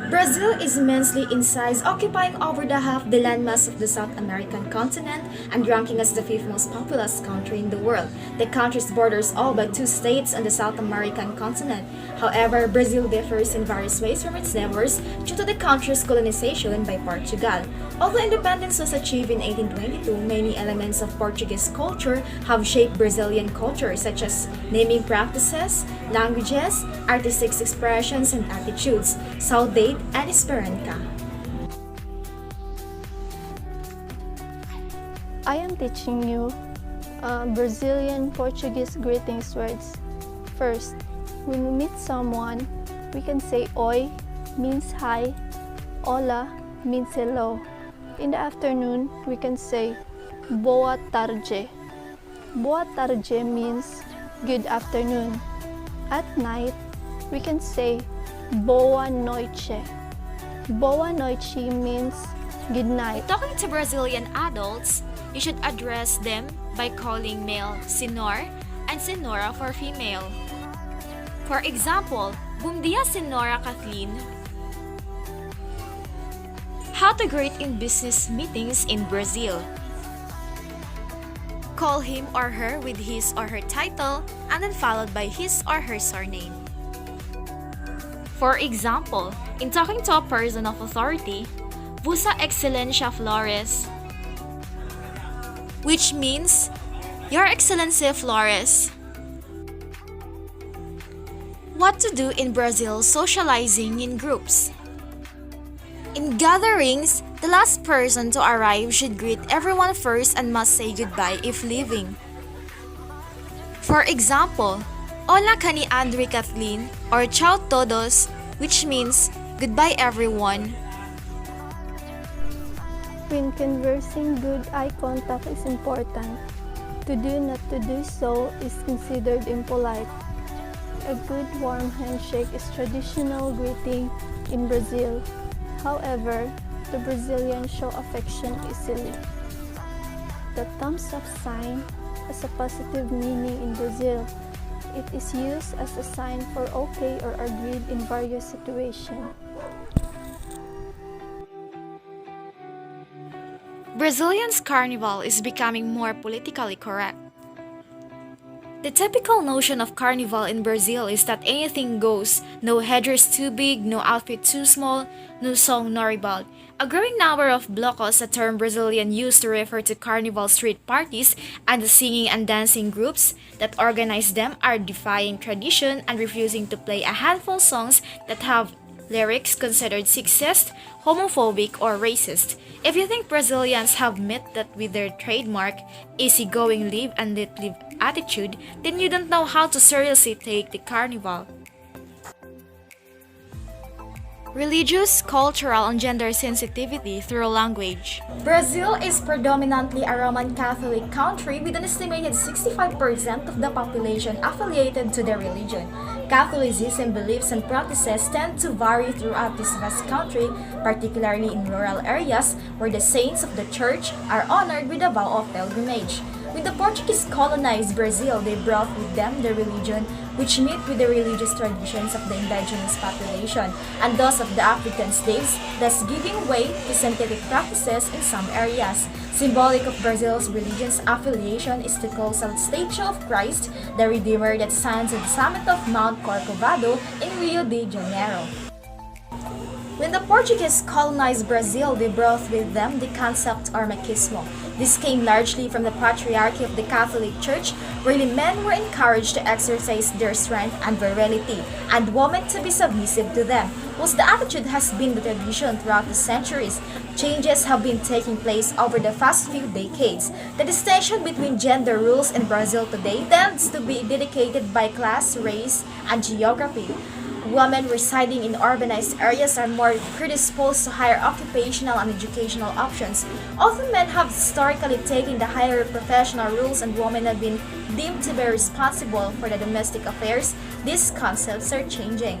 Brazil is immensely in size, occupying over the half the landmass of the South American continent and ranking as the fifth most populous country in the world. The country borders all but two states on the South American continent. However, Brazil differs in various ways from its neighbors due to the country's colonization by Portugal. Although independence was achieved in 1822, many elements of Portuguese culture have shaped Brazilian culture, such as naming practices, languages, artistic expressions, and attitudes. Saudade and Esperanca. I am teaching you Brazilian Portuguese greetings words. First, when we meet someone, we can say oi means hi, hola means hello. In the afternoon, we can say boa tarde. Boa tarde means good afternoon. At night, we can say boa noite. Boa noite means good night. Talking to Brazilian adults, you should address them by calling male senhor and senhora for female. For example, bom dia, Senhora Kathleen. How to greet in business meetings in Brazil. Call him or her with his or her title and then followed by his or her surname. For example, in talking to a person of authority, Vusa Excelência Flores, which means, Your Excellency Flores. What to do in Brazil socializing in groups. In gatherings, the last person to arrive should greet everyone first and must say goodbye if leaving. For example, Hola ka ni Andre Kathleen or Ciao todos, which means goodbye everyone. When conversing, good eye contact is important. To do not to do so is considered impolite. A good warm handshake is traditional greeting in Brazil. However, the Brazilians show affection easily. The thumbs up sign has a positive meaning in Brazil. It is used as a sign for okay or agreed in various situations. Brazilian's carnival is becoming more politically correct. The typical notion of carnival in Brazil is that anything goes, no headdress too big, no outfit too small, no song nor ribald. A growing number of blocos, a term Brazilian used to refer to carnival street parties and the singing and dancing groups that organize them, are defying tradition and refusing to play a handful songs that have lyrics considered sexist, homophobic, or racist. If you think Brazilians have met that with their trademark, easygoing live and let live attitude, then you don't know how to seriously take the carnival. Religious, cultural, and gender sensitivity through language. Brazil is predominantly a Roman Catholic country with an estimated 65% of the population affiliated to the religion. Catholicism beliefs and practices tend to vary throughout this vast country, particularly in rural areas where the saints of the church are honored with a vow of pilgrimage. When the Portuguese colonized Brazil, they brought with them the religion, which met with the religious traditions of the indigenous population and those of the African slaves, thus giving way to synthetic practices in some areas. Symbolic of Brazil's religious affiliation is the colossal statue of Christ, the Redeemer, that stands at the summit of Mount Corcovado in Rio de Janeiro. When the Portuguese colonized Brazil, they brought with them the concept or machismo. This came largely from the patriarchy of the Catholic Church, where the men were encouraged to exercise their strength and virility, and women to be submissive to them. Whilst the attitude has been the tradition throughout the centuries, changes have been taking place over the past few decades. The distinction between gender rules in Brazil today tends to be dedicated by class, race, and geography. Women residing in urbanized areas are more predisposed to higher occupational and educational options. Although men have historically taken the higher professional roles and women have been deemed to be responsible for the domestic affairs, these concepts are changing.